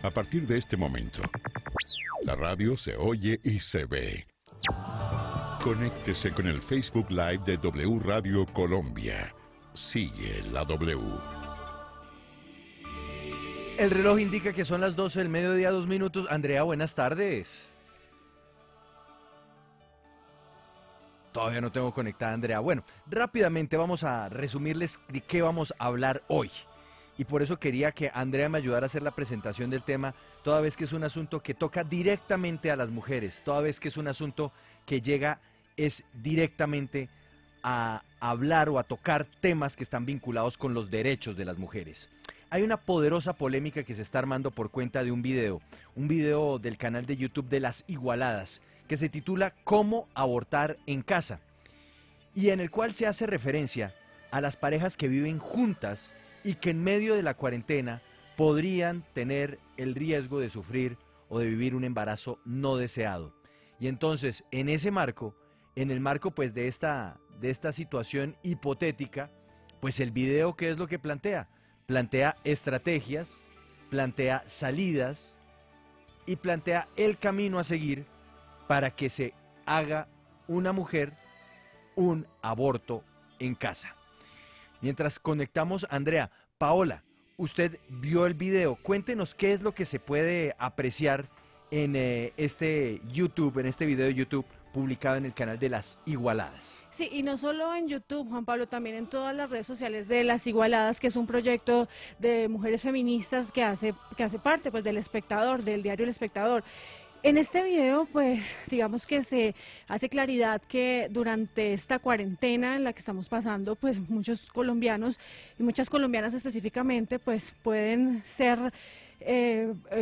A partir de este momento, la radio se oye y se ve. Conéctese con el Facebook Live de W Radio Colombia. Sigue la W. El reloj indica que son las 12 del mediodía, 2 minutos. Andrea, buenas tardes. Todavía no tengo conectada a Andrea. Bueno, rápidamente vamos a resumirles de qué vamos a hablar hoy. Y por eso quería que Andrea me ayudara a hacer la presentación del tema, toda vez que es un asunto que toca directamente a las mujeres, toda vez que es un asunto que llega directamente a hablar o a tocar temas que están vinculados con los derechos de las mujeres. Hay una poderosa polémica que se está armando por cuenta de un video del canal de YouTube de Las Igualadas, que se titula ¿Cómo abortar en casa? Y en el cual se hace referencia a las parejas que viven juntas y que en medio de la cuarentena podrían tener el riesgo de sufrir o de vivir un embarazo no deseado. Y entonces, en ese marco, en el marco pues de esta situación hipotética, pues el video, ¿qué es lo que plantea? Plantea estrategias, plantea salidas y plantea el camino a seguir para que se haga una mujer un aborto en casa. Mientras conectamos, Andrea, Paola, usted vio el video, cuéntenos qué es lo que se puede apreciar en este video de YouTube publicado en el canal de Las Igualadas. Sí, y no solo en YouTube, Juan Pablo, también en todas las redes sociales de Las Igualadas, que es un proyecto de mujeres feministas que hace parte pues del Espectador, del diario El Espectador. En este video, pues, digamos que se hace claridad que durante esta cuarentena en la que estamos pasando, pues, muchos colombianos y muchas colombianas específicamente, pues, pueden ser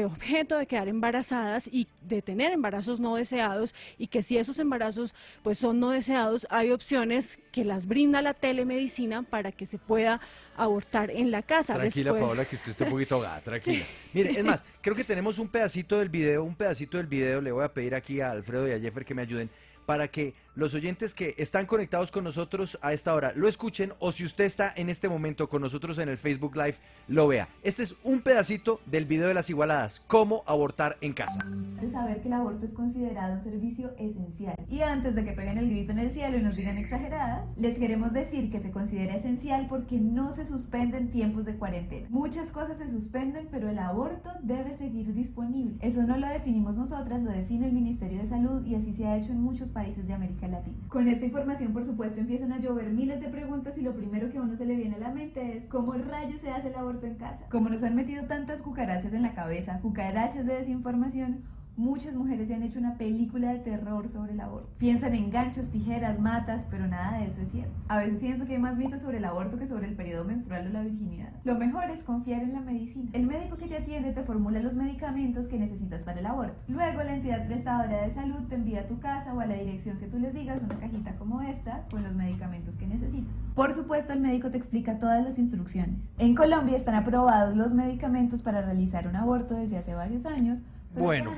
objeto de quedar embarazadas y de tener embarazos no deseados, y que si esos embarazos pues son no deseados, hay opciones que las brinda la telemedicina para que se pueda abortar en la casa. Tranquila, Paola, que usted está un poquito ahogada, tranquila. Mire, es más, creo que tenemos un pedacito del video, le voy a pedir aquí a Alfredo y a Jeffer que me ayuden, para que los oyentes que están conectados con nosotros a esta hora lo escuchen, o si usted está en este momento con nosotros en el Facebook Live, lo vea. Este es un pedacito del video de Las Igualadas, ¿Cómo abortar en casa? De saber que el aborto es considerado un servicio esencial. Y antes de que peguen el grito en el cielo y nos digan exageradas, les queremos decir que se considera esencial porque no se suspende en tiempos de cuarentena. Muchas cosas se suspenden, pero el aborto debe seguir disponible. Eso no lo definimos nosotras, lo define el Ministerio de Salud, y así se ha hecho en muchos países de América Latina. Con esta información, por supuesto, empiezan a llover miles de preguntas, y lo primero que a uno se le viene a la mente es ¿cómo rayos se hace el aborto en casa? Como nos han metido tantas cucarachas en la cabeza, cucarachas de desinformación, muchas mujeres se han hecho una película de terror sobre el aborto. Piensan en ganchos, tijeras, matas, pero nada de eso es cierto. A veces siento que hay más mitos sobre el aborto que sobre el periodo menstrual o la virginidad. Lo mejor es confiar en la medicina. El médico que te atiende te formula los medicamentos que necesitas para el aborto. Luego la entidad prestadora de salud te envía a tu casa o a la dirección que tú les digas una cajita como esta con los medicamentos que necesitas. Por supuesto, el médico te explica todas las instrucciones. En Colombia están aprobados los medicamentos para realizar un aborto desde hace varios años. Bueno,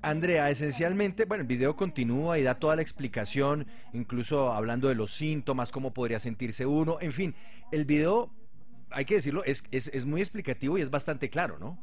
Andrea, esencialmente, bueno, el video continúa y da toda la explicación, incluso hablando de los síntomas, cómo podría sentirse uno, en fin, el video, hay que decirlo, es muy explicativo y es bastante claro, ¿no?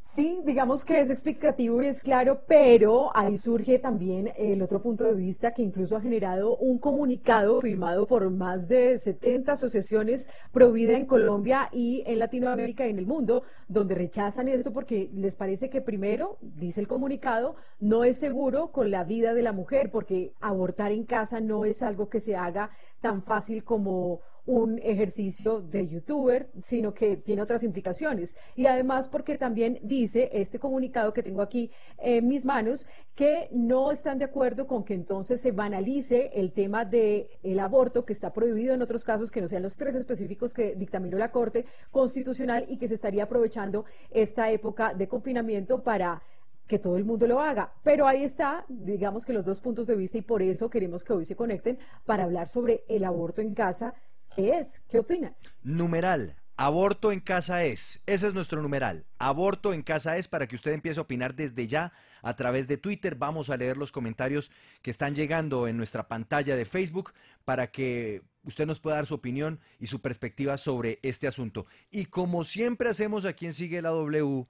Sí, digamos que es explicativo y es claro, pero ahí surge también el otro punto de vista, que incluso ha generado un comunicado firmado por más de 70 asociaciones pro vida en Colombia y en Latinoamérica y en el mundo, donde rechazan esto porque les parece que, primero, dice el comunicado, no es seguro con la vida de la mujer, porque abortar en casa no es algo que se haga tan fácil como un ejercicio de youtuber, sino que tiene otras implicaciones. Y además porque también dice este comunicado que tengo aquí en mis manos, que no están de acuerdo con que entonces se banalice el tema del aborto, que está prohibido en otros casos que no sean los 3 específicos que dictaminó la Corte Constitucional, y que se estaría aprovechando esta época de confinamiento para que todo el mundo lo haga. Pero ahí está, digamos que los dos puntos de vista, y por eso queremos que hoy se conecten para hablar sobre el aborto en casa. ¿Qué es? ¿Qué opinan? Numeral, Aborto en casa es. Ese es nuestro numeral. Aborto en casa es para que usted empiece a opinar desde ya a través de Twitter. Vamos a leer los comentarios que están llegando en nuestra pantalla de Facebook para que usted nos pueda dar su opinión y su perspectiva sobre este asunto. Y como siempre hacemos aquí en Sigue la W,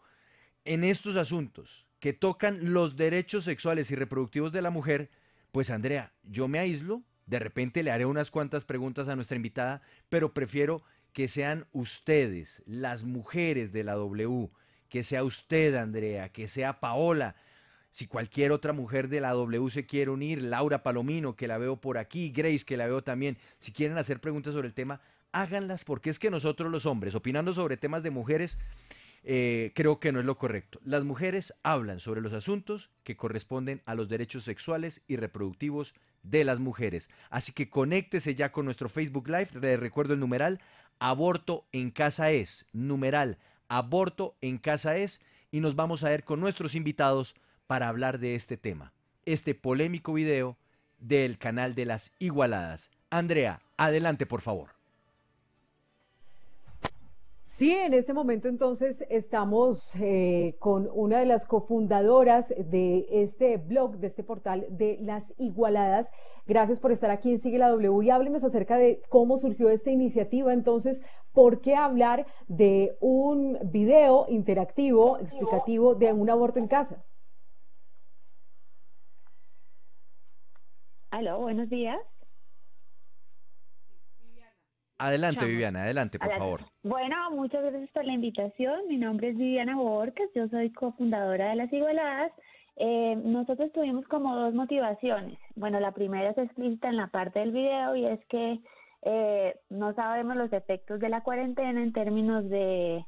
en estos asuntos que tocan los derechos sexuales y reproductivos de la mujer, pues Andrea, yo me aíslo, de repente le haré unas cuantas preguntas a nuestra invitada, pero prefiero que sean ustedes, las mujeres de la W, que sea usted, Andrea, que sea Paola, si cualquier otra mujer de la W se quiere unir, Laura Palomino, que la veo por aquí, Grace, que la veo también, si quieren hacer preguntas sobre el tema, háganlas, porque es que nosotros los hombres, opinando sobre temas de mujeres, creo que no es lo correcto. Las mujeres hablan sobre los asuntos que corresponden a los derechos sexuales y reproductivos de las mujeres. Así que conéctese ya con nuestro Facebook Live. Les recuerdo el numeral Aborto en Casa es. Numeral Aborto en Casa es. Y nos vamos a ver con nuestros invitados para hablar de este tema. Este polémico video del canal de las Igualadas. Andrea, adelante por favor. Sí, en este momento entonces estamos con una de las cofundadoras de este blog, de este portal de Las Igualadas. Gracias por estar aquí en Sigue la W y háblenos acerca de cómo surgió esta iniciativa. Entonces, ¿por qué hablar de un video interactivo, explicativo de un aborto en casa? Aló, buenos días. Adelante, Viviana, adelante, por favor. Bueno, muchas gracias por la invitación. Mi nombre es Viviana Borges, yo soy cofundadora de Las Igualadas. Nosotros tuvimos como dos motivaciones. Bueno, la primera es explícita en la parte del video y es que no sabemos los efectos de la cuarentena en términos de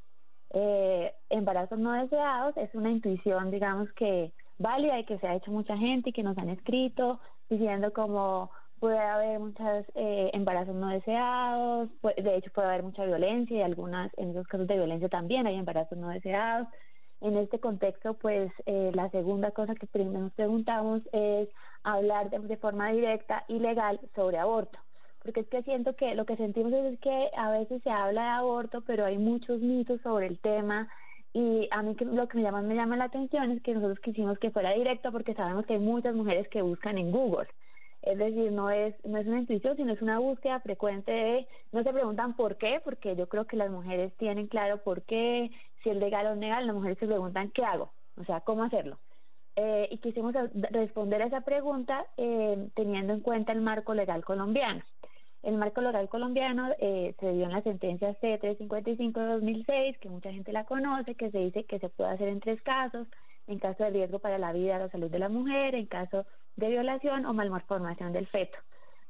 embarazos no deseados. Es una intuición, digamos, que válida y que se ha hecho mucha gente y que nos han escrito diciendo como puede haber muchos embarazos no deseados, de hecho puede haber mucha violencia y en esos casos de violencia también hay embarazos no deseados. En este contexto, pues la segunda cosa que primero nos preguntamos es hablar de forma directa y legal sobre aborto, porque es que siento que lo que sentimos es que a veces se habla de aborto, pero hay muchos mitos sobre el tema. Y a mí lo que me llama la atención es que nosotros quisimos que fuera directo porque sabemos que hay muchas mujeres que buscan en Google. Es decir, no es una intuición, sino es una búsqueda frecuente de, no se preguntan por qué, porque yo creo que las mujeres tienen claro por qué, si es legal o no legal, las mujeres se preguntan ¿qué hago? O sea, ¿cómo hacerlo? Y quisimos responder a esa pregunta teniendo en cuenta el marco legal colombiano. El marco legal colombiano se dio en la sentencia C-355 de 2006, que mucha gente la conoce, que se dice que se puede hacer en 3 casos: en caso de riesgo para la vida o la salud de la mujer, en caso de violación o malformación del feto.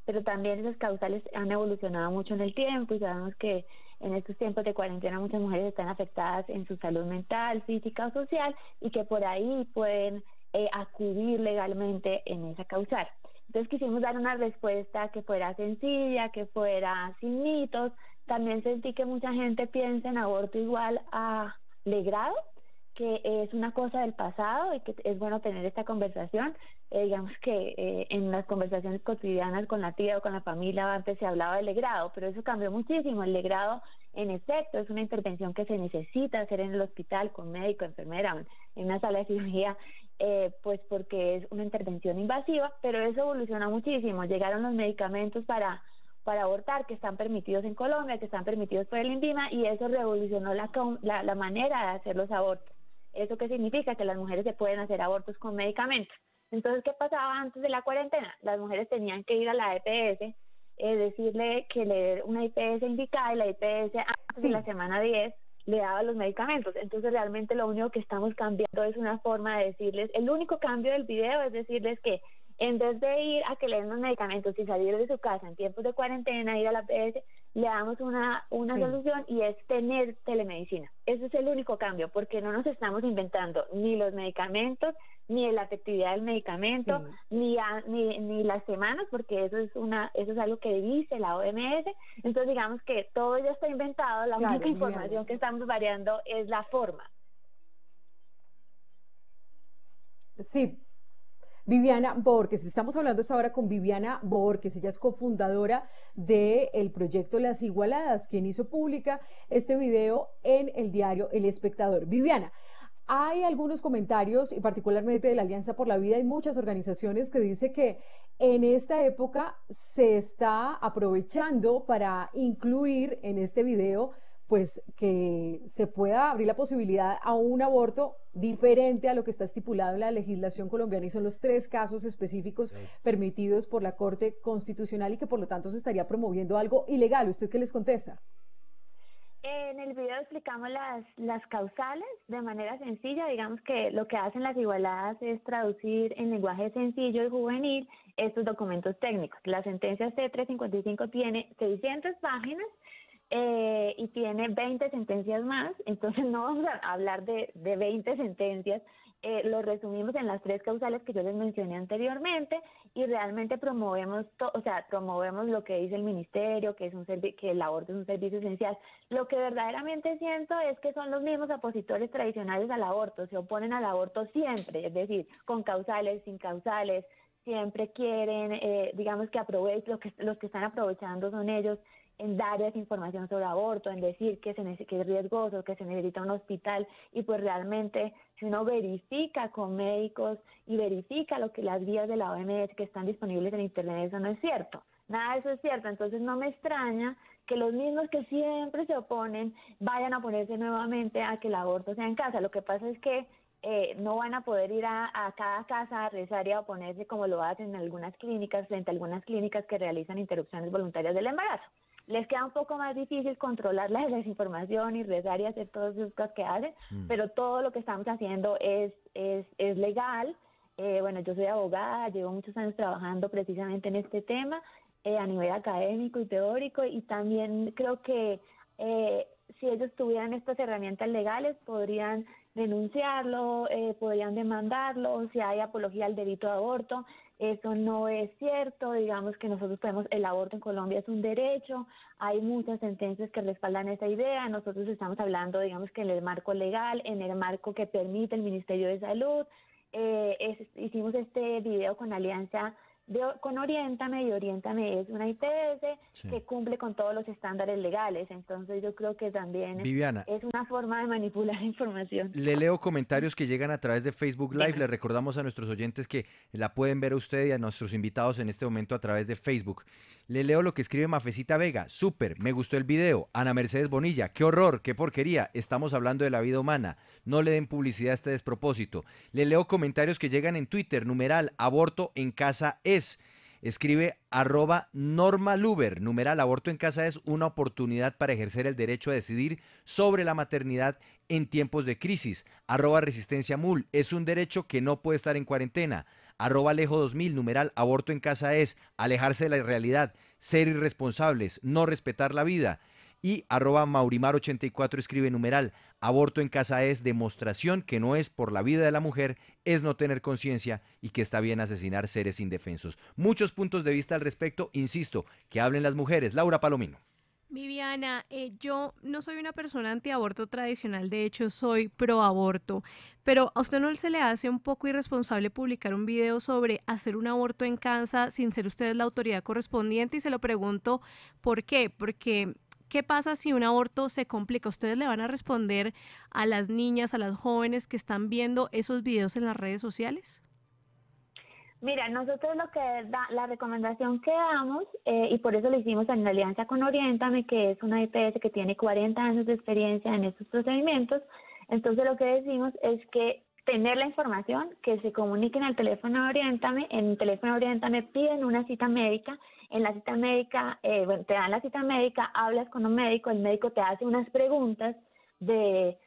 Pero también esas causales han evolucionado mucho en el tiempo y sabemos que en estos tiempos de cuarentena muchas mujeres están afectadas en su salud mental, física o social y que por ahí pueden acudir legalmente en esa causal. Entonces quisimos dar una respuesta que fuera sencilla, que fuera sin mitos. También sentí que mucha gente piensa en aborto igual a legrado, que es una cosa del pasado y que es bueno tener esta conversación. Digamos que en las conversaciones cotidianas con la tía o con la familia antes se hablaba del legrado, pero eso cambió muchísimo. El legrado, en efecto, es una intervención que se necesita hacer en el hospital con médico, enfermera, en una sala de cirugía, pues porque es una intervención invasiva, pero eso evolucionó muchísimo. Llegaron los medicamentos para abortar que están permitidos en Colombia, que están permitidos por el INVIMA, y eso revolucionó la manera de hacer los abortos. ¿Eso qué significa? Que las mujeres se pueden hacer abortos con medicamentos. Entonces, ¿qué pasaba antes de la cuarentena? Las mujeres tenían que ir a la EPS, decirle que le dé una IPS indicada, y la IPS antes de la semana 10 le daba los medicamentos. Entonces, realmente lo único que estamos cambiando es una forma de decirles, el único cambio del video es decirles que en vez de ir a que le den los medicamentos y salir de su casa en tiempos de cuarentena, ir a la EPS, le damos una solución, y es tener telemedicina. Ese es el único cambio, porque no nos estamos inventando ni los medicamentos, ni la efectividad del medicamento, ni las semanas, porque eso es algo que dice la OMS. Entonces digamos que todo ya está inventado, la única información que estamos variando es la forma. Sí. Viviana Borges. Estamos hablando hasta ahora con Viviana Borges. Ella es cofundadora del proyecto Las Igualadas, quien hizo pública este video en el diario El Espectador. Viviana, hay algunos comentarios, y particularmente de la Alianza por la Vida, y muchas organizaciones que dicen que en esta época se está aprovechando para incluir en este video, pues que se pueda abrir la posibilidad a un aborto diferente a lo que está estipulado en la legislación colombiana, y son los 3 casos específicos permitidos por la Corte Constitucional, y que por lo tanto se estaría promoviendo algo ilegal. ¿Usted qué les contesta? En el video explicamos las causales de manera sencilla. Digamos que lo que hacen Las Igualadas es traducir en lenguaje sencillo y juvenil estos documentos técnicos. La sentencia C-355 tiene 600 páginas y tiene 20 sentencias más, entonces no vamos a hablar de 20 sentencias. Lo resumimos en las 3 causales que yo les mencioné anteriormente, y realmente promovemos lo que dice el ministerio, que el aborto es un servicio esencial. Lo que verdaderamente siento es que son los mismos opositores tradicionales al aborto, se oponen al aborto siempre, es decir, con causales, sin causales, siempre quieren, digamos que los que están aprovechando son ellos, en dar esa información sobre aborto, en decir que es riesgoso, que se necesita un hospital, y pues realmente si uno verifica con médicos y verifica las guías de la OMS que están disponibles en internet, eso no es cierto, nada de eso es cierto. Entonces no me extraña que los mismos que siempre se oponen vayan a oponerse nuevamente a que el aborto sea en casa. Lo que pasa es que no van a poder ir a cada casa a rezar y a oponerse como lo hacen en algunas clínicas, frente a algunas clínicas que realizan interrupciones voluntarias del embarazo. Les queda un poco más difícil controlar la desinformación y rezar y hacer todas esas cosas que hacen, pero todo lo que estamos haciendo es legal. Bueno, yo soy abogada, llevo muchos años trabajando precisamente en este tema a nivel académico y teórico, y también creo que si ellos tuvieran estas herramientas legales podrían denunciarlo, podrían demandarlo si hay apología al delito de aborto. Eso no es cierto. Digamos que el aborto en Colombia es un derecho, hay muchas sentencias que respaldan esa idea. Nosotros estamos hablando, digamos, que en el marco legal, en el marco que permite el Ministerio de Salud. Hicimos este video con alianza con Oriéntame, y Oriéntame es una IPS que cumple con todos los estándares legales. Entonces yo creo que también Viviana, es una forma de manipular información. le leo comentarios que llegan a través de Facebook Live. Le recordamos a nuestros oyentes que la pueden ver a usted y a nuestros invitados en este momento a través de Facebook. Le leo lo que escribe Mafecita Vega. Súper, me gustó el video. Ana Mercedes Bonilla, qué horror, qué porquería. Estamos hablando de la vida humana. No le den publicidad a este despropósito. Le leo comentarios que llegan en Twitter. Numeral, aborto en casa es. Escribe @normaluber, numeral, aborto en casa es una oportunidad para ejercer el derecho a decidir sobre la maternidad en tiempos de crisis. @resistenciamul, es un derecho que no puede estar en cuarentena. @alejo2000, numeral, aborto en casa es alejarse de la realidad, ser irresponsables, no respetar la vida. Y @maurimar84 escribe, numeral, aborto en casa es demostración que no es por la vida de la mujer, es no tener conciencia y que está bien asesinar seres indefensos. Muchos puntos de vista al respecto, insisto, que hablen las mujeres. Laura Palomino. Viviana, yo no soy una persona antiaborto tradicional, de hecho soy proaborto, pero ¿a usted no se le hace un poco irresponsable publicar un video sobre hacer un aborto en casa sin ser usted la autoridad correspondiente? Y se lo pregunto, ¿por qué? Porque ¿qué pasa si un aborto se complica? ¿Ustedes le van a responder a las niñas, a las jóvenes que están viendo esos videos en las redes sociales? Mira, nosotros la recomendación que damos, y por eso lo hicimos en alianza con Oriéntame, que es una IPS que tiene 40 años de experiencia en estos procedimientos, entonces lo que decimos es que tener la información, que se comuniquen al teléfono de Oriéntame, en el teléfono de Oriéntame piden una cita médica, en la cita médica, te dan la cita médica, hablas con un médico, el médico te hace unas preguntas de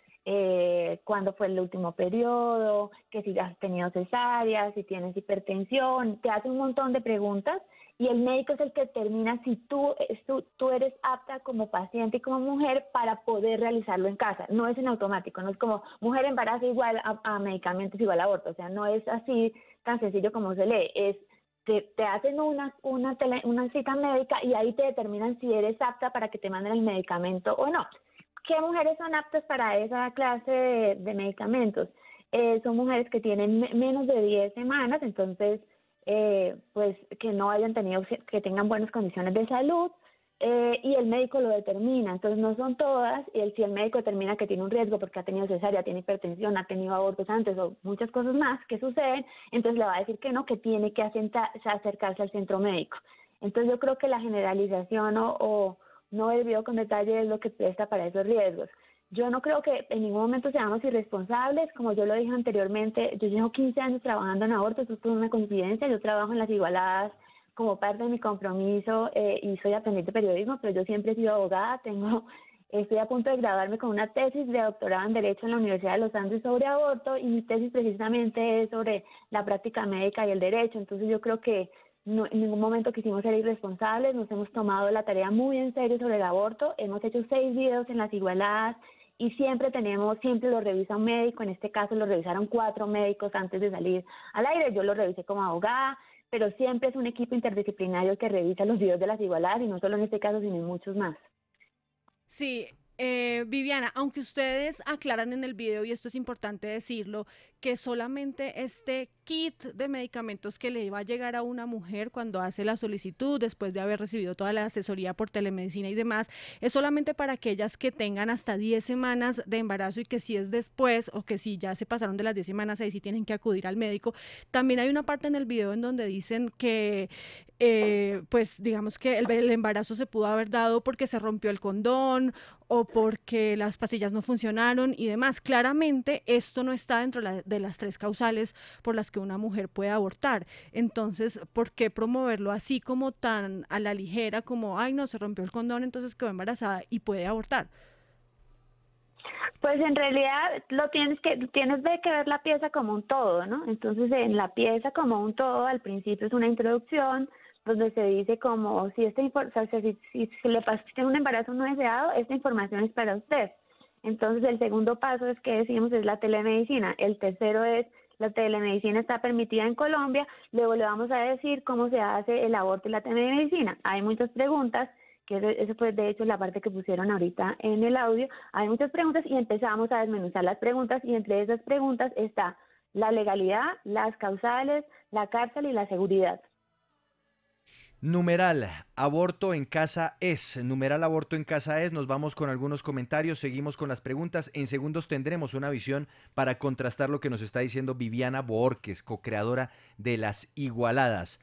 cuándo fue el último periodo, que si has tenido cesárea, si tienes hipertensión, te hace un montón de preguntas, y el médico es el que determina si tú eres apta como paciente y como mujer para poder realizarlo en casa. No es en automático, no es como mujer embarazo igual a medicamentos igual a aborto, o sea, no es así tan sencillo como se lee, te hacen una cita médica y ahí te determinan si eres apta para que te manden el medicamento o no. ¿Qué mujeres son aptas para esa clase de medicamentos? son mujeres que tienen menos de 10 semanas, entonces pues que no hayan tenido, que tengan buenas condiciones de salud, y el médico lo determina. Entonces no son todas, y si el médico determina que tiene un riesgo porque ha tenido cesárea, tiene hipertensión, ha tenido abortos antes o muchas cosas más que suceden, entonces le va a decir que no, que tiene que acercarse al centro médico. Entonces yo creo que la generalización o no ver el video con detalle es lo que presta para esos riesgos. Yo no creo que en ningún momento seamos irresponsables, como yo lo dije anteriormente, yo llevo 15 años trabajando en abortos, esto es una coincidencia, yo trabajo en Las Igualadas como parte de mi compromiso y soy aprendiz de periodismo, pero yo siempre he sido abogada, estoy a punto de graduarme con una tesis de doctorado en Derecho en la Universidad de los Andes sobre aborto, y mi tesis precisamente es sobre la práctica médica y el derecho. Entonces yo creo que no, en ningún momento quisimos ser irresponsables, nos hemos tomado la tarea muy en serio sobre el aborto, hemos hecho 6 videos en Las Igualadas, y siempre lo revisa un médico, en este caso lo revisaron 4 médicos antes de salir al aire, yo lo revisé como abogada, pero siempre es un equipo interdisciplinario que revisa los videos de Las Igualadas, y no solo en este caso, sino en muchos más. Sí, Viviana, aunque ustedes aclaran en el video, y esto es importante decirlo, que solamente este kit de medicamentos que le iba a llegar a una mujer cuando hace la solicitud, después de haber recibido toda la asesoría por telemedicina y demás, es solamente para aquellas que tengan hasta 10 semanas de embarazo, y que si es después o que si ya se pasaron de las 10 semanas, ahí sí tienen que acudir al médico. También hay una parte en el video en donde dicen que pues digamos que el embarazo se pudo haber dado porque se rompió el condón o porque las pastillas no funcionaron y demás. Claramente esto no está dentro de las 3 causales por las que una mujer puede abortar. Entonces, ¿por qué promoverlo así como tan a la ligera como, ay no, se rompió el condón, entonces quedó embarazada y puede abortar? Pues en realidad tienes que ver la pieza como un todo, ¿no? Entonces en la pieza como un todo, al principio es una introducción donde se dice como si si le tiene un embarazo no deseado, esta información es para usted. Entonces el segundo paso es que decimos es la telemedicina. El tercero es la telemedicina está permitida en Colombia. Luego le vamos a decir cómo se hace el aborto y la telemedicina. Hay muchas preguntas, que eso fue de hecho la parte que pusieron ahorita en el audio. Hay muchas preguntas y empezamos a desmenuzar las preguntas, y entre esas preguntas está la legalidad, las causales, la cárcel y la seguridad. Numeral, aborto en casa es. Numeral, aborto en casa es. Nos vamos con algunos comentarios, seguimos con las preguntas. En segundos tendremos una visión para contrastar lo que nos está diciendo Viviana Bohórquez, co-creadora de Las Igualadas.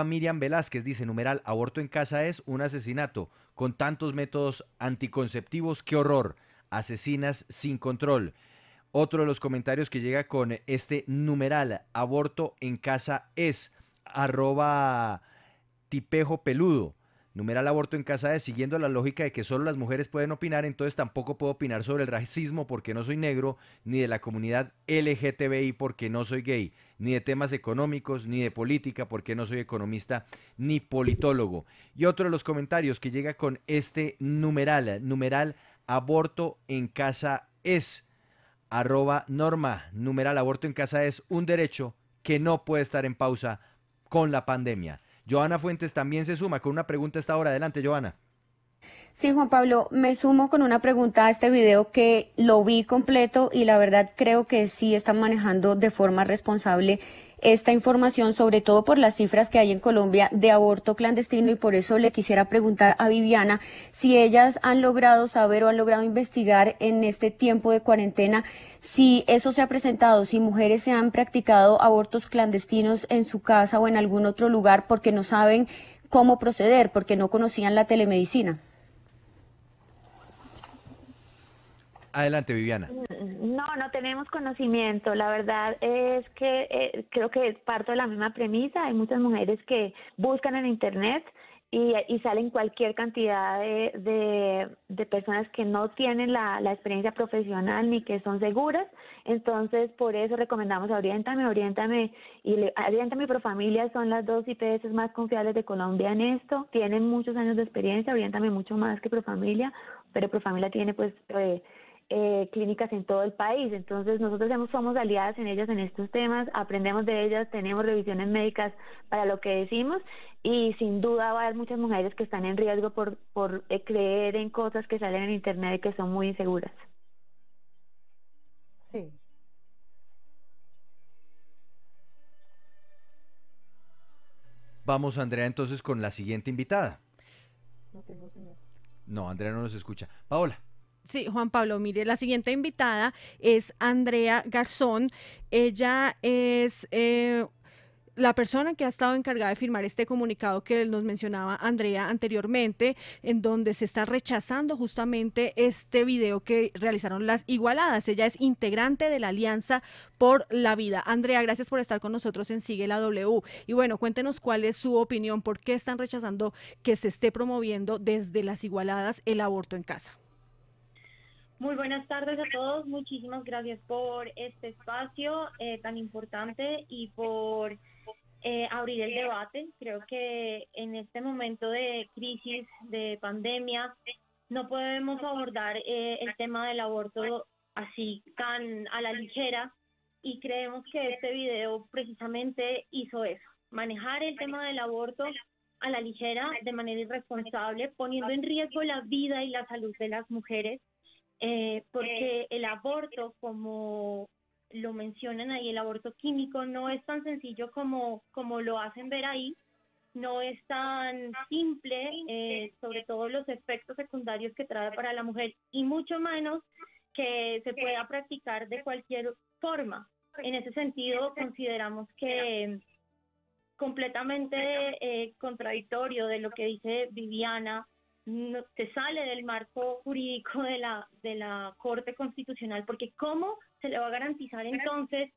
@Miriam Velázquez dice, numeral, aborto en casa es un asesinato. Con tantos métodos anticonceptivos, qué horror. Asesinas sin control. Otro de los comentarios que llega con este numeral, aborto en casa es. @Tipejo Peludo. Numeral, aborto en casa es, siguiendo la lógica de que solo las mujeres pueden opinar, entonces tampoco puedo opinar sobre el racismo porque no soy negro, ni de la comunidad LGTBI porque no soy gay, ni de temas económicos, ni de política porque no soy economista ni politólogo. Y otro de los comentarios que llega con este numeral, aborto en casa es. @Norma, numeral, aborto en casa es un derecho que no puede estar en pausa con la pandemia. Joana Fuentes también se suma con una pregunta a esta hora. Adelante, Joana. Sí, Juan Pablo, me sumo con una pregunta a este video que lo vi completo y la verdad creo que sí están manejando de forma responsable esta información, sobre todo por las cifras que hay en Colombia de aborto clandestino, y por eso le quisiera preguntar a Viviana si ellas han logrado saber o han logrado investigar en este tiempo de cuarentena si eso se ha presentado, si mujeres se han practicado abortos clandestinos en su casa o en algún otro lugar porque no saben cómo proceder, porque no conocían la telemedicina. Adelante, Viviana. No tenemos conocimiento. La verdad es que creo que parto de la misma premisa. Hay muchas mujeres que buscan en internet y salen cualquier cantidad de personas que no tienen la experiencia profesional ni que son seguras. Entonces, por eso recomendamos a Oriéntame y Oriéntame y Profamilia son las 2 IPS más confiables de Colombia en esto. Tienen muchos años de experiencia, Oriéntame mucho más que Profamilia, pero Profamilia tiene pues clínicas en todo el país. Entonces nosotros somos aliadas en ellas en estos temas, aprendemos de ellas, tenemos revisiones médicas para lo que decimos, y sin duda va a haber muchas mujeres que están en riesgo por creer en cosas que salen en internet y que son muy inseguras. Sí. Vamos, Andrea, entonces con la siguiente invitada. No tengo señal. No, Andrea no nos escucha. Paola. Sí, Juan Pablo, mire, la siguiente invitada es Andrea Garzón. Ella es la persona que ha estado encargada de firmar este comunicado que nos mencionaba Andrea anteriormente, en donde se está rechazando justamente este video que realizaron las Igualadas. Ella es integrante de la Alianza por la Vida. Andrea, gracias por estar con nosotros en Sigue la W. Y bueno, cuéntenos cuál es su opinión, por qué están rechazando que se esté promoviendo desde las Igualadas el aborto en casa. Muy buenas tardes a todos. Muchísimas gracias por este espacio tan importante y por abrir el debate. Creo que en este momento de crisis, de pandemia, no podemos abordar el tema del aborto así tan a la ligera, y creemos que este video precisamente hizo eso, manejar el tema del aborto a la ligera, de manera irresponsable, poniendo en riesgo la vida y la salud de las mujeres, porque el aborto, como lo mencionan ahí, el aborto químico, no es tan sencillo como lo hacen ver ahí, no es tan simple, sobre todo los efectos secundarios que trae para la mujer, y mucho menos que se pueda practicar de cualquier forma. En ese sentido, consideramos que completamente contradictorio de lo que dice Viviana, no, se sale del marco jurídico de la Corte Constitucional, porque ¿cómo se le va a garantizar entonces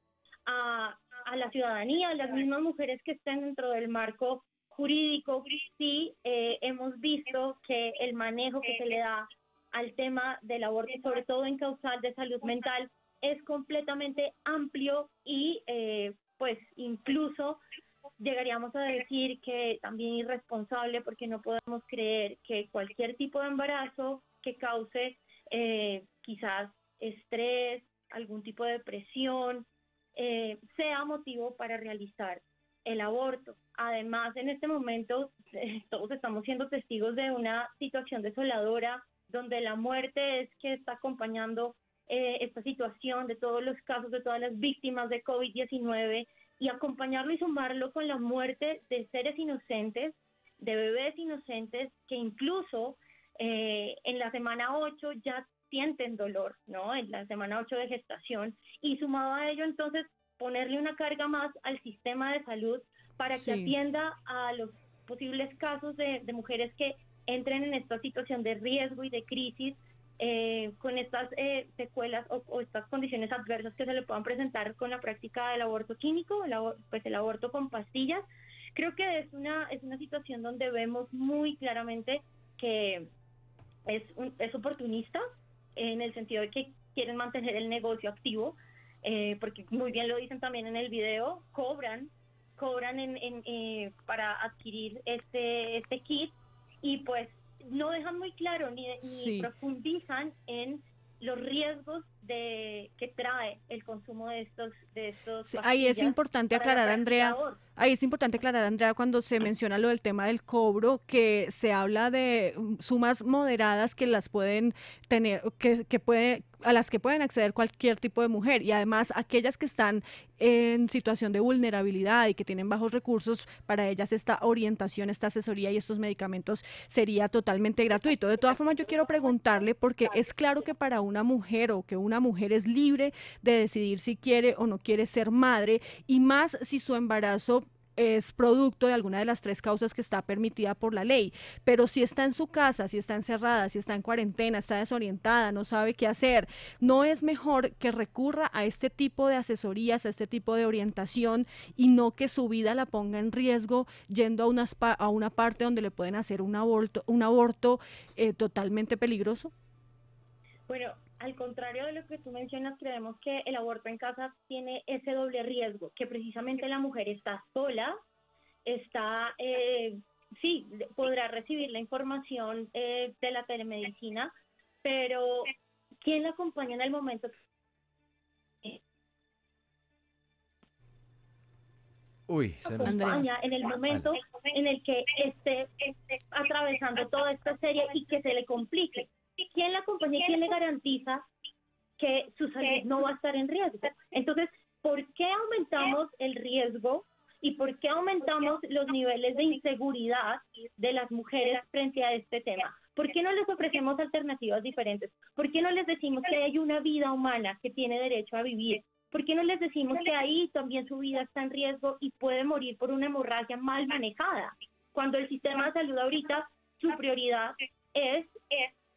a la ciudadanía, a las mismas mujeres que estén dentro del marco jurídico, si hemos visto que el manejo que se le da al tema del aborto, sobre todo en causal de salud mental, es completamente amplio y pues incluso llegaríamos a decir que también irresponsable, porque no podemos creer que cualquier tipo de embarazo que cause quizás estrés, algún tipo de depresión, sea motivo para realizar el aborto. Además, en este momento todos estamos siendo testigos de una situación desoladora, donde la muerte es que está acompañando esta situación, de todos los casos, de todas las víctimas de COVID-19, y acompañarlo y sumarlo con la muerte de seres inocentes, de bebés inocentes, que incluso en la semana 8 ya sienten dolor, ¿no? En la semana 8 de gestación, y sumado a ello, entonces, ponerle una carga más al sistema de salud para que atienda a los posibles casos de mujeres que entren en esta situación de riesgo y de crisis, con estas secuelas o estas condiciones adversas que se le puedan presentar con la práctica del aborto químico, el aborto con pastillas. Creo que es una situación donde vemos muy claramente que es oportunista, en el sentido de que quieren mantener el negocio activo, porque muy bien lo dicen también en el video, cobran para adquirir este kit, y pues no dejan muy claro ni profundizan en los riesgos que trae el consumo de estos ahí es importante aclarar, Andrea. Ahí es importante aclarar, Andrea, cuando se menciona lo del tema del cobro, que se habla de sumas moderadas que las pueden tener, a las que pueden acceder cualquier tipo de mujer, y además aquellas que están en situación de vulnerabilidad y que tienen bajos recursos, para ellas esta orientación, esta asesoría y estos medicamentos sería totalmente gratuito. De todas formas, yo quiero preguntarle, porque es claro que para una mujer, o que una mujer es libre de decidir si quiere o no quiere ser madre, y más si su embarazo es producto de alguna de las 3 causas que está permitida por la ley. Pero si está en su casa, si está encerrada, si está en cuarentena, está desorientada, no sabe qué hacer, ¿no es mejor que recurra a este tipo de asesorías, a este tipo de orientación, y no que su vida la ponga en riesgo yendo a una parte donde le pueden hacer un aborto totalmente peligroso? Bueno, al contrario de lo que tú mencionas, creemos que el aborto en casa tiene ese doble riesgo, que precisamente la mujer está sola, sí, podrá recibir la información de la telemedicina, pero ¿quién la acompaña en el momento? Acompaña en el momento en el que esté atravesando toda esta serie y que se le complique. ¿Quién la acompaña y quién le garantiza que su salud no va a estar en riesgo? Entonces, ¿por qué aumentamos el riesgo y por qué aumentamos los niveles de inseguridad de las mujeres frente a este tema. ¿Por qué no les ofrecemos alternativas diferentes? ¿Por qué no les decimos que hay una vida humana que tiene derecho a vivir? ¿Por qué no les decimos que ahí también su vida está en riesgo y puede morir por una hemorragia mal manejada? Cuando el sistema de salud ahorita, su prioridad es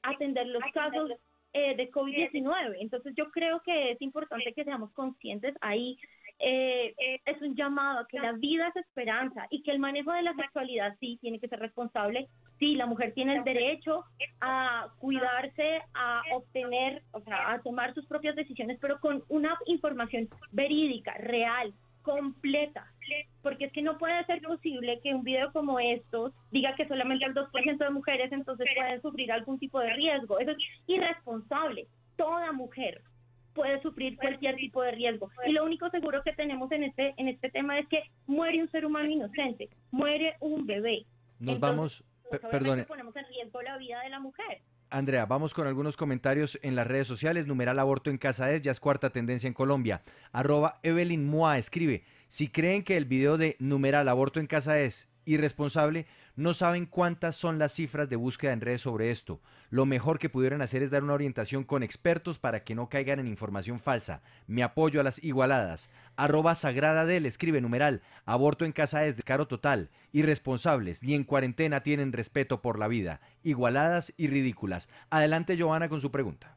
atender los casos de COVID-19. Entonces yo creo que es importante que seamos conscientes ahí. Es un llamado a que la vida es esperanza y que el manejo de la sexualidad sí tiene que ser responsable. Sí, la mujer tiene el derecho a cuidarse, a obtener, o sea, a tomar sus propias decisiones, pero con una información verídica, real, completa, porque es que no puede ser posible que un video como estos diga que solamente el 2% de mujeres entonces pueden sufrir algún tipo de riesgo. Eso es irresponsable. Toda mujer puede sufrir cualquier tipo de riesgo. Y lo único seguro que tenemos en este tema es que muere un ser humano inocente, muere un bebé. Nos Entonces, vamos, perdone. ponemos en riesgo la vida de la mujer. Andrea, vamos con algunos comentarios en las redes sociales. Numeral aborto en casa ya es cuarta tendencia en Colombia. @Evelyn Moa escribe, si creen que el video de numeral aborto en casa es irresponsable, no saben cuántas son las cifras de búsqueda en redes sobre esto. Lo mejor que pudieran hacer es dar una orientación con expertos para que no caigan en información falsa. Me apoyo a las igualadas. @Sagradadel escribe numeral aborto en casa es descaro total. Irresponsables, ni en cuarentena tienen respeto por la vida. Igualadas y ridículas. Adelante, Johanna, con su pregunta.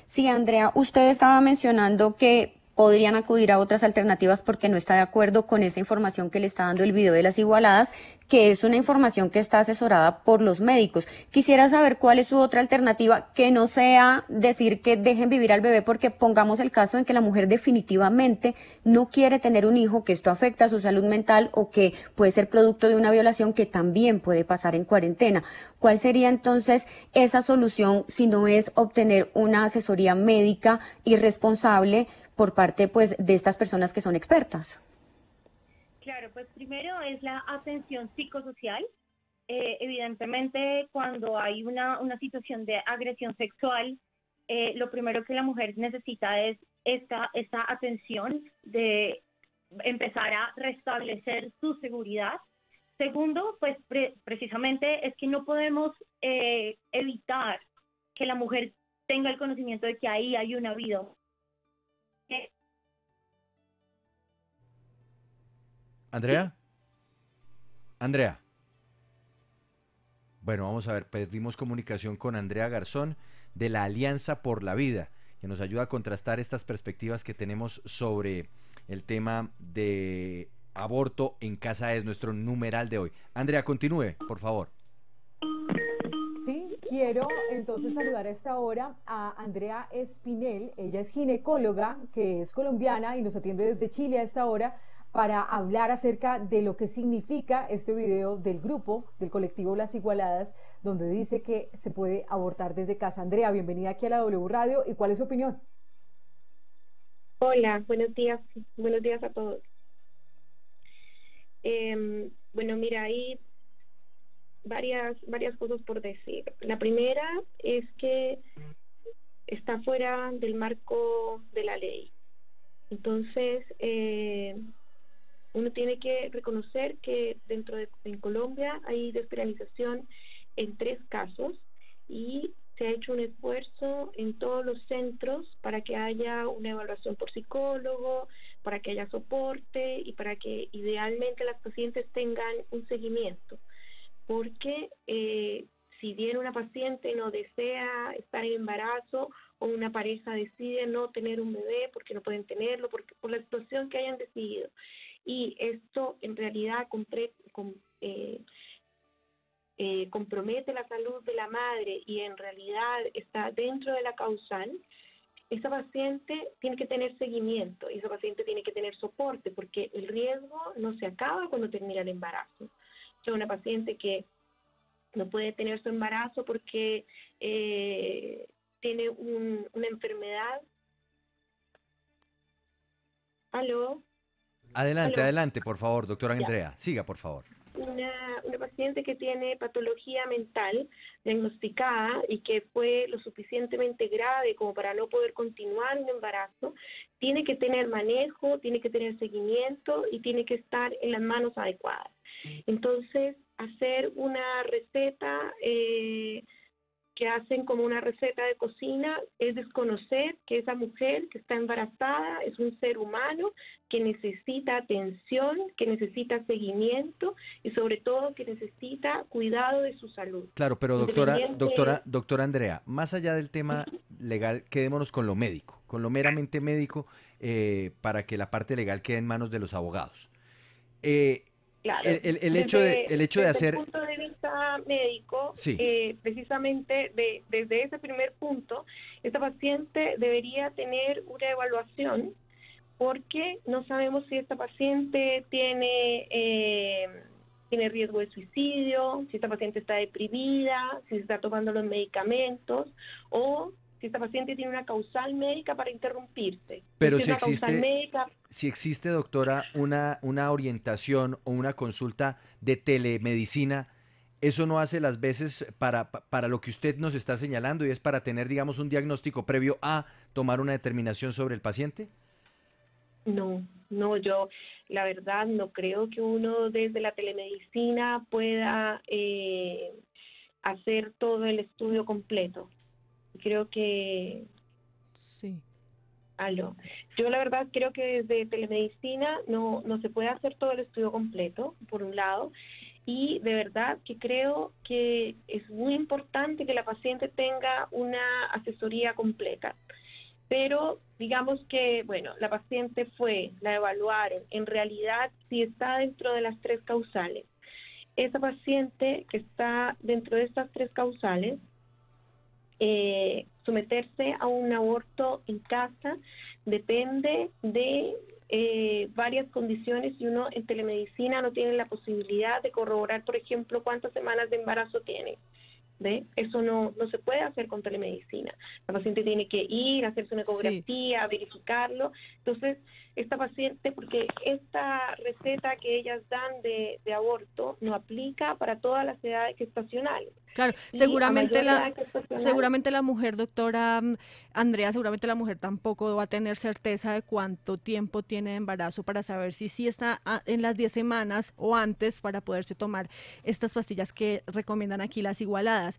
Sí, Andrea, usted estaba mencionando que podrían acudir a otras alternativas porque no está de acuerdo con esa información que le está dando el video de las igualadas, que es una información que está asesorada por los médicos. Quisiera saber cuál es su otra alternativa, que no sea decir que dejen vivir al bebé, porque pongamos el caso en que la mujer definitivamente no quiere tener un hijo, que esto afecta a su salud mental o que puede ser producto de una violación que también puede pasar en cuarentena. ¿Cuál sería entonces esa solución si no es obtener una asesoría médica irresponsable por parte pues de estas personas que son expertas? Claro, pues primero es la atención psicosocial. Evidentemente, cuando hay una situación de agresión sexual, lo primero que la mujer necesita es esta atención de empezar a restablecer su seguridad. Segundo, pues precisamente es que no podemos evitar que la mujer tenga el conocimiento de que ahí hay una vida. Andrea. Bueno, vamos a ver, perdimos comunicación con Andrea Garzón de la Alianza por la Vida, que nos ayuda a contrastar estas perspectivas que tenemos sobre el tema de aborto en casa, es nuestro numeral de hoy. Andrea, continúe, por favor. Sí, quiero entonces saludar a esta hora a Andrea Espinel. Ella es ginecóloga, que es colombiana y nos atiende desde Chile a esta hora para hablar acerca de lo que significa este video del grupo, del colectivo Las Igualadas, donde dice que se puede abortar desde casa. Andrea, bienvenida aquí a la W Radio. ¿Y cuál es su opinión? Hola, buenos días a todos. Bueno, mira, hay varias cosas por decir. La primera es que está fuera del marco de la ley. Entonces, uno tiene que reconocer que en Colombia hay despenalización en 3 casos y se ha hecho un esfuerzo en todos los centros para que haya una evaluación por psicólogo, para que haya soporte y para que idealmente las pacientes tengan un seguimiento. Porque si bien una paciente no desea estar en embarazo o una pareja decide no tener un bebé porque no pueden tenerlo, por la situación que hayan decidido, y esto en realidad compromete la salud de la madre y en realidad está dentro de la causal, esa paciente tiene que tener seguimiento y esa paciente tiene que tener soporte, porque el riesgo no se acaba cuando termina el embarazo. O sea, una paciente que no puede tener su embarazo porque tiene una enfermedad. ¿Aló? Adelante, por favor, doctora Andrea. Siga, por favor. Una paciente que tiene patología mental diagnosticada y que fue lo suficientemente grave como para no poder continuar un embarazo, tiene que tener manejo, tiene que tener seguimiento y tiene que estar en las manos adecuadas. Entonces, hacer una receta que hacen como una receta de cocina es desconocer que esa mujer que está embarazada es un ser humano que necesita atención, que necesita seguimiento y sobre todo que necesita cuidado de su salud. Claro, pero doctora Andrea, más allá del tema legal, quedémonos con lo médico, con lo meramente médico, para que la parte legal quede en manos de los abogados. Claro, el hecho de hacer... Desde el punto de vista médico, sí. Precisamente desde ese primer punto, esta paciente debería tener una evaluación porque no sabemos si esta paciente tiene riesgo de suicidio, si esta paciente está deprimida, si está tomando los medicamentos o si esta paciente tiene una causal médica para interrumpirse. Pero si existe, doctora, una orientación o una consulta de telemedicina, ¿eso no hace las veces para lo que usted nos está señalando y es para tener, digamos, un diagnóstico previo a tomar una determinación sobre el paciente? No, yo la verdad no creo que uno desde la telemedicina pueda hacer todo el estudio completo. Creo que... Sí. Yo la verdad creo que desde telemedicina no se puede hacer todo el estudio completo, por un lado, y de verdad que creo que es muy importante que la paciente tenga una asesoría completa. Pero digamos que, bueno, la paciente la evaluaron, en realidad si está dentro de las 3 causales. Esa paciente que está dentro de estas 3 causales, someterse a un aborto en casa depende de varias condiciones y uno en telemedicina no tiene la posibilidad de corroborar, por ejemplo, cuántas semanas de embarazo tiene. Eso no se puede hacer con telemedicina. La paciente tiene que ir a hacerse una ecografía, verificarlo. Entonces, esta paciente, porque esta receta que ellas dan de aborto no aplica para todas las edades gestacionales. Claro, seguramente la mujer, doctora Andrea, seguramente la mujer tampoco va a tener certeza de cuánto tiempo tiene de embarazo para saber si sí está en las 10 semanas o antes para poderse tomar estas pastillas que recomiendan aquí las igualadas.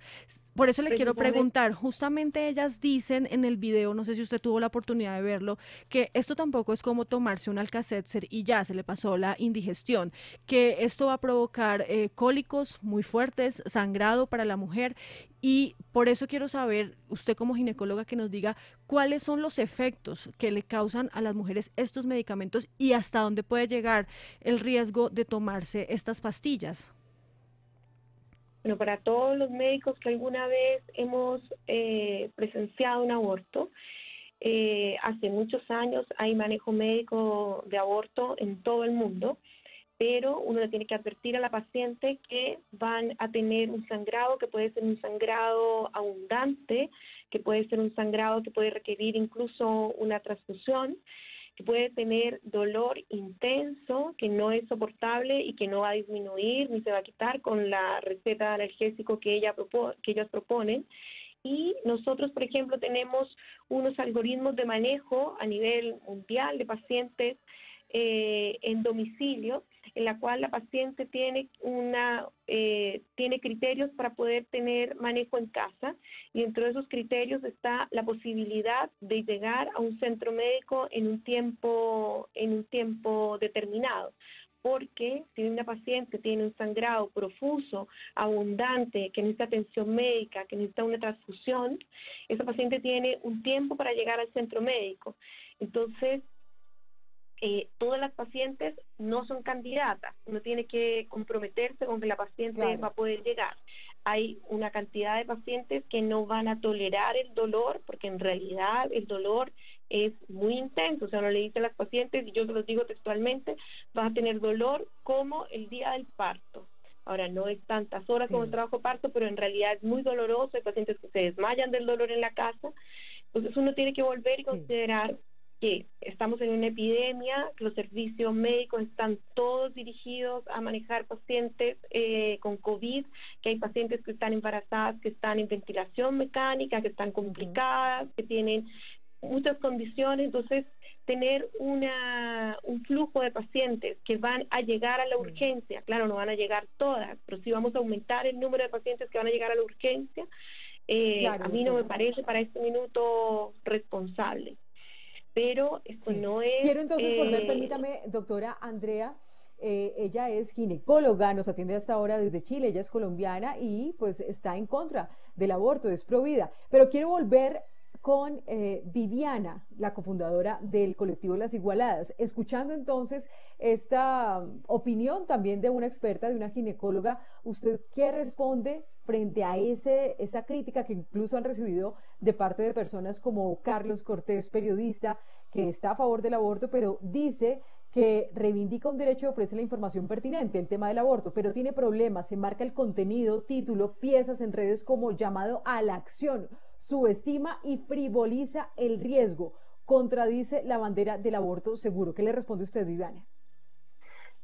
Por eso le quiero preguntar, justamente ellas dicen en el video, no sé si usted tuvo la oportunidad de verlo, que esto tampoco es como tomarse un Alka-Seltzer y ya se le pasó la indigestión, que esto va a provocar cólicos muy fuertes, sangrado para la mujer, y por eso quiero saber, usted como ginecóloga, que nos diga cuáles son los efectos que le causan a las mujeres estos medicamentos y hasta dónde puede llegar el riesgo de tomarse estas pastillas. Bueno, para todos los médicos que alguna vez hemos presenciado un aborto, hace muchos años hay manejo médico de aborto en todo el mundo, pero uno le tiene que advertir a la paciente que van a tener un sangrado que puede ser un sangrado abundante, que puede ser un sangrado que puede requerir incluso una transfusión, que puede tener dolor intenso, que no es soportable y que no va a disminuir ni se va a quitar con la receta de analgésico que ellas proponen. Y nosotros, por ejemplo, tenemos unos algoritmos de manejo a nivel mundial de pacientes en domicilio, en la cual la paciente tiene criterios para poder tener manejo en casa, y dentro de esos criterios está la posibilidad de llegar a un centro médico en un tiempo determinado. Porque si una paciente tiene un sangrado profuso, abundante, que necesita atención médica, que necesita una transfusión, esa paciente tiene un tiempo para llegar al centro médico. Entonces, todas las pacientes no son candidatas, uno tiene que comprometerse con que la paciente va a poder llegar. Hay una cantidad de pacientes que no van a tolerar el dolor, porque en realidad el dolor es muy intenso. O sea, uno le dice a las pacientes, y yo se los digo textualmente, vas a tener dolor como el día del parto. Ahora, no es tantas horas como el trabajo parto, pero en realidad es muy doloroso. Hay pacientes que se desmayan del dolor en la casa. Entonces uno tiene que volver y considerar que estamos en una epidemia, que los servicios médicos están todos dirigidos a manejar pacientes con COVID, que hay pacientes que están embarazadas, que están en ventilación mecánica, que están complicadas, que tienen muchas condiciones. Entonces, tener un flujo de pacientes que van a llegar a la urgencia. Claro, no van a llegar todas, pero sí vamos a aumentar el número de pacientes que van a llegar a la urgencia. Claro, a mí no me doctora. parece para este minuto responsable. Pero esto Sí. no es... Quiero entonces volver, permítame, doctora Andrea, ella es ginecóloga, nos atiende hasta ahora desde Chile, ella es colombiana y pues está en contra del aborto, es provida. Pero quiero volver con Viviana, la cofundadora del colectivo Las Igualadas, escuchando entonces esta opinión también de una experta, de una ginecóloga. ¿Usted qué responde frente a esa crítica que incluso han recibido de parte de personas como Carlos Cortés, periodista, que está a favor del aborto, pero dice que reivindica un derecho y ofrece la información pertinente, el tema del aborto, pero tiene problemas, se marca el contenido, título, piezas en redes como llamado a la acción, subestima y frivoliza el riesgo, contradice la bandera del aborto seguro? ¿Qué le responde usted, Viviana?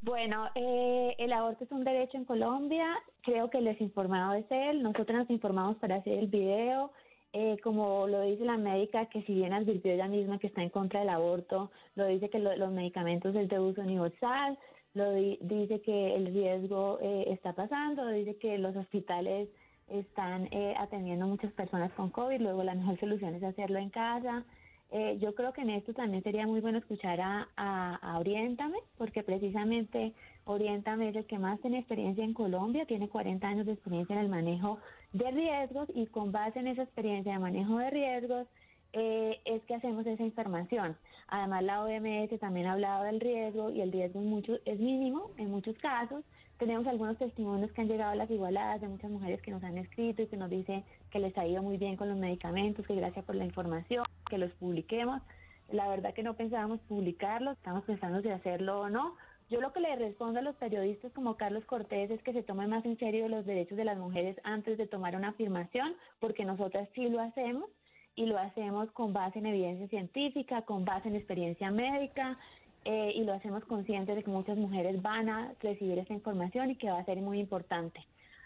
Bueno, el aborto es un derecho en Colombia, creo que el desinformado es él, nosotros nos informamos para hacer el video, como lo dice la médica, que si bien advirtió ella misma que está en contra del aborto, lo dice que los medicamentos es de uso universal, dice que el riesgo está pasando, dice que los hospitales están atendiendo muchas personas con COVID, luego la mejor solución es hacerlo en casa. Yo creo que en esto también sería muy bueno escuchar a Oriéntame, porque precisamente Oriéntame es el que más tiene experiencia en Colombia, tiene 40 años de experiencia en el manejo de riesgos y con base en esa experiencia de manejo de riesgos es que hacemos esa información. Además, la OMS también ha hablado del riesgo y el riesgo es mínimo en muchos casos. Tenemos algunos testimonios que han llegado a Las Igualadas de muchas mujeres que nos han escrito y que nos dicen que les ha ido muy bien con los medicamentos, que gracias por la información, que los publiquemos. La verdad que no pensábamos publicarlos, estamos pensando si hacerlo o no. Yo lo que le respondo a los periodistas como Carlos Cortés es que se tomen más en serio los derechos de las mujeres antes de tomar una afirmación, porque nosotras sí lo hacemos y lo hacemos con base en evidencia científica, con base en experiencia médica, y lo hacemos conscientes de que muchas mujeres van a recibir esta información y que va a ser muy importante.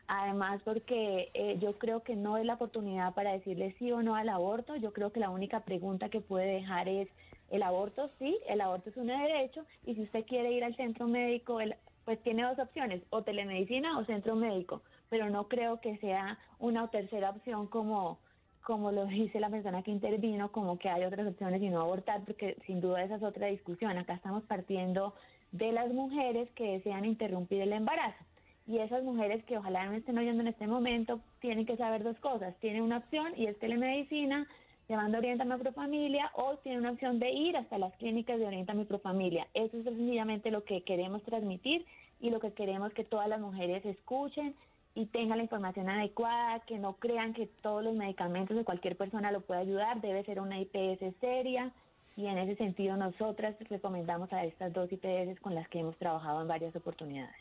Además, porque yo creo que no es la oportunidad para decirle sí o no al aborto. Yo creo que la única pregunta que puede dejar es: ¿el aborto? Sí, el aborto es un derecho, y si usted quiere ir al centro médico, pues tiene dos opciones, o telemedicina o centro médico, pero no creo que sea una o tercera opción como lo dice la persona que intervino, como que hay otras opciones y no abortar, porque sin duda esa es otra discusión. Acá estamos partiendo de las mujeres que desean interrumpir el embarazo. Y esas mujeres que ojalá no estén oyendo en este momento tienen que saber dos cosas. Tienen una opción y es telemedicina, llamando Oriéntame a Profamilia, o tienen una opción de ir hasta las clínicas de Oriéntame a Profamilia. Eso es sencillamente lo que queremos transmitir y lo que queremos que todas las mujeres escuchen y tengan la información adecuada, que no crean que todos los medicamentos de cualquier persona lo puede ayudar. Debe ser una IPS seria, y en ese sentido nosotras recomendamos a estas dos IPS con las que hemos trabajado en varias oportunidades.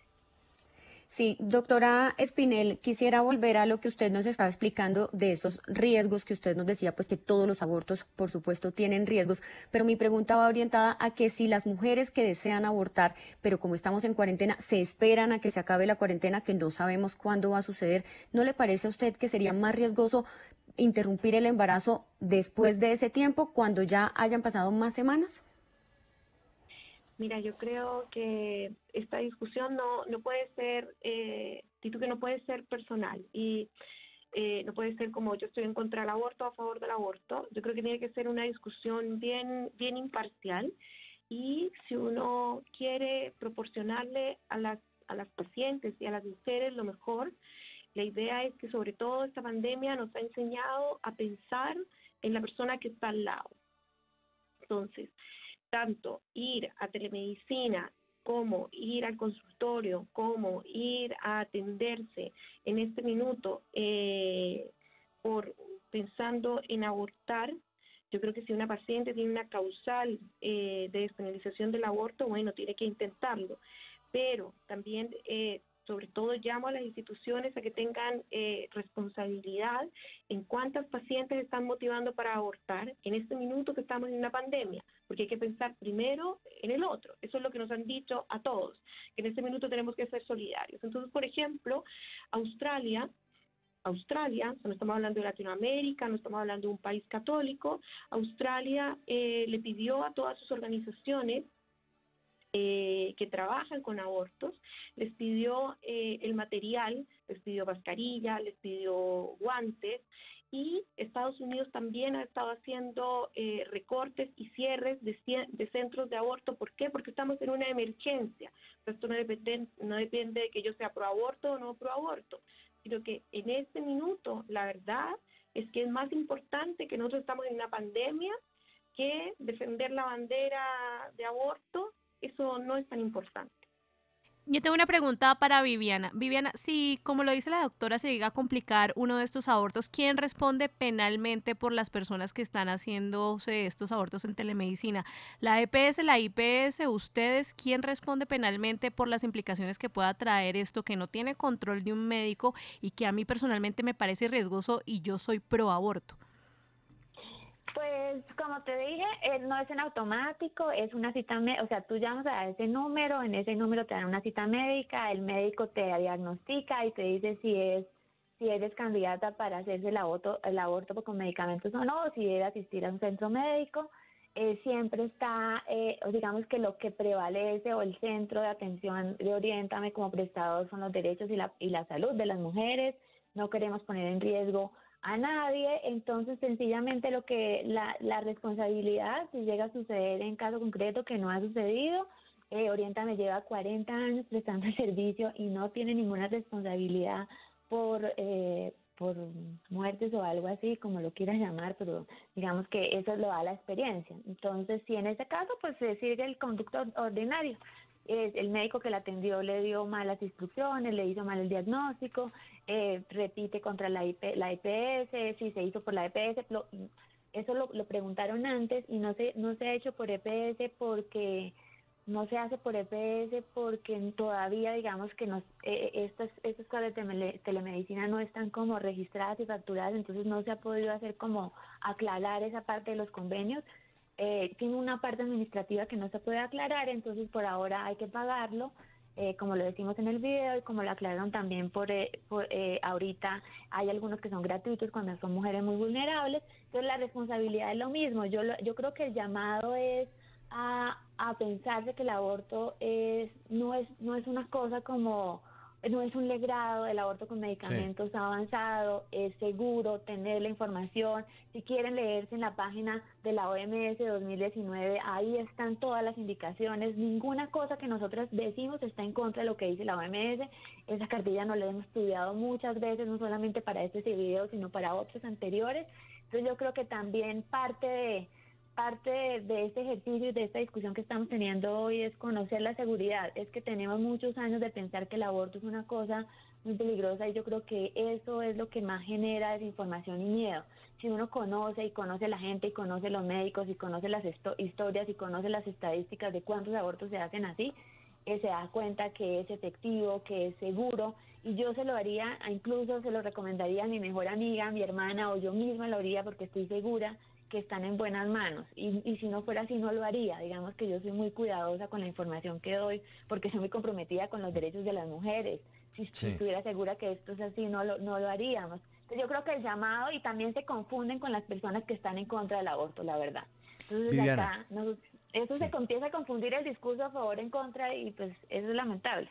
Sí, doctora Espinel, quisiera volver a lo que usted nos estaba explicando de esos riesgos que usted nos decía, pues que todos los abortos, por supuesto, tienen riesgos, pero mi pregunta va orientada a que si las mujeres que desean abortar, pero como estamos en cuarentena, se esperan a que se acabe la cuarentena, que no sabemos cuándo va a suceder, ¿no le parece a usted que sería más riesgoso interrumpir el embarazo después de ese tiempo, cuando ya hayan pasado más semanas? Mira, yo creo que esta discusión no puede ser, Tito, que no puede ser personal y no puede ser como yo estoy en contra del aborto o a favor del aborto. Yo creo que tiene que ser una discusión bien imparcial, y si uno quiere proporcionarle a las pacientes y a las mujeres lo mejor, la idea es que sobre todo esta pandemia nos ha enseñado a pensar en la persona que está al lado. Entonces, tanto ir a telemedicina como ir al consultorio, como ir a atenderse en este minuto pensando en abortar. Yo creo que si una paciente tiene una causal de despenalización del aborto, bueno, tiene que intentarlo, pero también sobre todo llamo a las instituciones a que tengan responsabilidad en cuántas pacientes están motivando para abortar en este minuto que estamos en una pandemia, porque hay que pensar primero en el otro. Eso es lo que nos han dicho a todos, que en este minuto tenemos que ser solidarios. Entonces, por ejemplo, Australia Australia, o sea, no estamos hablando de Latinoamérica, no estamos hablando de un país católico. Australia le pidió a todas sus organizaciones que trabajan con abortos, les pidió el material, les pidió mascarilla, les pidió guantes, y Estados Unidos también ha estado haciendo recortes y cierres de centros de aborto. ¿Por qué? Porque estamos en una emergencia. Esto no depende de que yo sea pro aborto o no pro aborto, sino que en este minuto la verdad es que es más importante que nosotros estamos en una pandemia que defender la bandera de aborto. Eso no es tan importante. Yo tengo una pregunta para Viviana. Viviana, si, como lo dice la doctora, se llega a complicar uno de estos abortos, ¿quién responde penalmente por las personas que están haciéndose estos abortos en telemedicina? ¿La EPS, la IPS, ustedes? ¿Quién responde penalmente por las implicaciones que pueda traer esto, que no tiene control de un médico y que a mí personalmente me parece riesgoso y yo soy pro aborto? Pues como te dije, no es en automático, es una cita, o sea, tú llamas a ese número, en ese número te dan una cita médica, el médico te diagnostica y te dice si eres candidata para hacerse el aborto con medicamentos o no, o si debe asistir a un centro médico. Siempre está, digamos que lo que prevalece, o el centro de atención de Oriéntame como prestador, son los derechos y la salud de las mujeres. No queremos poner en riesgo a nadie, entonces sencillamente la responsabilidad, si llega a suceder en caso concreto, que no ha sucedido, Oriéntame lleva 40 años prestando el servicio y no tiene ninguna responsabilidad por muertes o algo así, como lo quieras llamar, pero digamos que eso lo da la experiencia. Entonces, si en ese caso, pues se sigue el conducto ordinario. El médico que la atendió le dio malas instrucciones, le hizo mal el diagnóstico, repite contra la EPS, si se hizo por la EPS, eso lo preguntaron antes y no se ha hecho por EPS porque no se hace por EPS porque todavía, digamos que estas cosas de telemedicina no están como registradas y facturadas, entonces no se ha podido hacer como aclarar esa parte de los convenios. Tiene una parte administrativa que no se puede aclarar, entonces por ahora hay que pagarlo, como lo decimos en el video y como lo aclararon también ahorita, hay algunos que son gratuitos cuando son mujeres muy vulnerables. Entonces la responsabilidad es lo mismo. Yo creo que el llamado es a pensar de que el aborto no es una cosa como, no es un legrado. El aborto con medicamentos ha avanzado, es seguro tener la información. Si quieren leerse en la página de la OMS 2019, ahí están todas las indicaciones. Ninguna cosa que nosotros decimos está en contra de lo que dice la OMS. Esa cartilla nos la hemos estudiado muchas veces, no solamente para este video, sino para otros anteriores. Entonces yo creo que también parte de este ejercicio y de esta discusión que estamos teniendo hoy es conocer la seguridad. Es que tenemos muchos años de pensar que el aborto es una cosa muy peligrosa y yo creo que eso es lo que más genera desinformación y miedo. Si uno conoce a la gente y conoce los médicos y conoce las historias y conoce las estadísticas de cuántos abortos se hacen así, se da cuenta que es efectivo, que es seguro, y yo se lo haría, incluso se lo recomendaría a mi mejor amiga, a mi hermana, o yo misma lo haría porque estoy segura que están en buenas manos, y si no fuera así no lo haría. Digamos que yo soy muy cuidadosa con la información que doy porque soy muy comprometida con los derechos de las mujeres. Si estuviera segura que esto es así no lo haríamos. Entonces yo creo que el llamado, y también se confunden con las personas que están en contra del aborto, la verdad. Entonces Viviana, se empieza a confundir el discurso a favor en contra y pues eso es lamentable.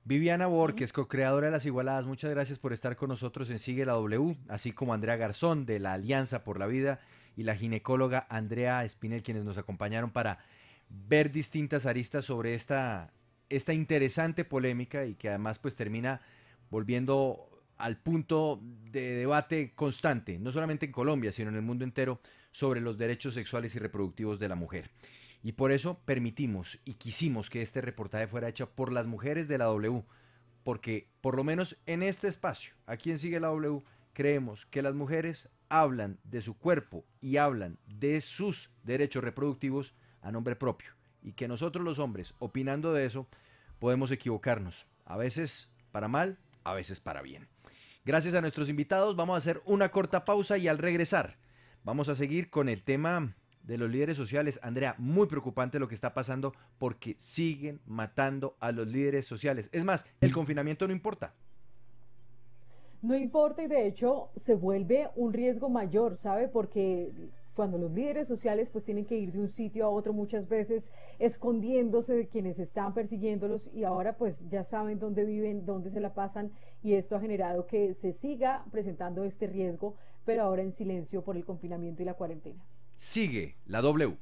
Viviana Borges, co-creadora de Las Igualadas, muchas gracias por estar con nosotros en Sigue la W, así como Andrea Garzón de la Alianza por la Vida y la ginecóloga Andrea Espinel, quienes nos acompañaron para ver distintas aristas sobre esta interesante polémica y que además pues termina volviendo al punto de debate constante, no solamente en Colombia, sino en el mundo entero, sobre los derechos sexuales y reproductivos de la mujer. Y por eso permitimos y quisimos que este reportaje fuera hecho por las mujeres de la W, porque por lo menos en este espacio, aquí en Sigue la W, creemos que las mujeres hablan de su cuerpo y hablan de sus derechos reproductivos a nombre propio, y que nosotros los hombres, opinando de eso, podemos equivocarnos, a veces para mal, a veces para bien. Gracias a nuestros invitados, vamos a hacer una corta pausa y al regresar vamos a seguir con el tema de los líderes sociales. Andrea, muy preocupante lo que está pasando porque siguen matando a los líderes sociales. Es más, el confinamiento no importa. No importa y de hecho se vuelve un riesgo mayor, ¿sabe? Porque cuando los líderes sociales pues tienen que ir de un sitio a otro muchas veces escondiéndose de quienes están persiguiéndolos y ahora pues ya saben dónde viven, dónde se la pasan y esto ha generado que se siga presentando este riesgo, pero ahora en silencio por el confinamiento y la cuarentena. Sigue la W.